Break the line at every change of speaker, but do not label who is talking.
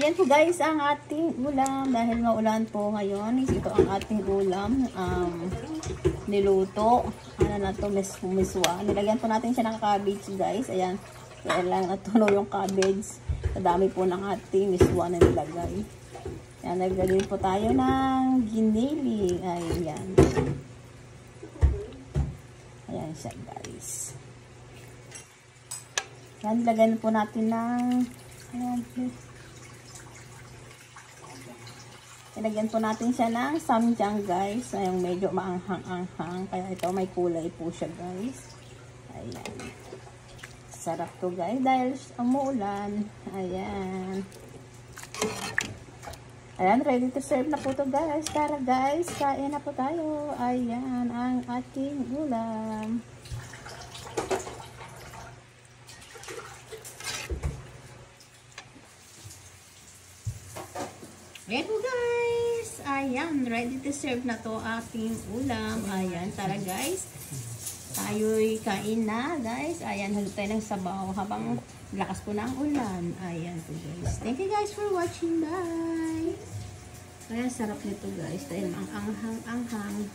Yan po guys ang ating ulam. Dahil maulan po ngayon, ito ang ating ulam. Niluto. Ano na to, miswa. Nilagyan po natin siya ng cabbage guys. Ayan. Kaya lang natunaw yung cabbage. Kadami po ng ating miswa na nilagay. Ayan, naglagay po tayo ng giniling. Ayan. Ayan siya guys. Ayan, nilagyan po natin ng ayan, ilagyan po natin siya ng samjang guys. Ayun, medyo maanghang-anghang. Kaya ito may kulay po siya guys. Ayan. Sarap to guys. Dahil umuulan. Ayan. Ayan, ready to serve na po to guys. Tara guys, kain na po tayo. Ayan, ang ating ulam. Ayan po guys. Ayan, ready to serve na to ating ulam. Ayan, tara guys. Tayo'y kain na guys. Ayan, halo tayo ng sabaw habang lakas po na ang ulan. Ayan po guys. Thank you guys for watching. Bye! Ayan, sarap nito guys. Tayo ang anghang-anghang.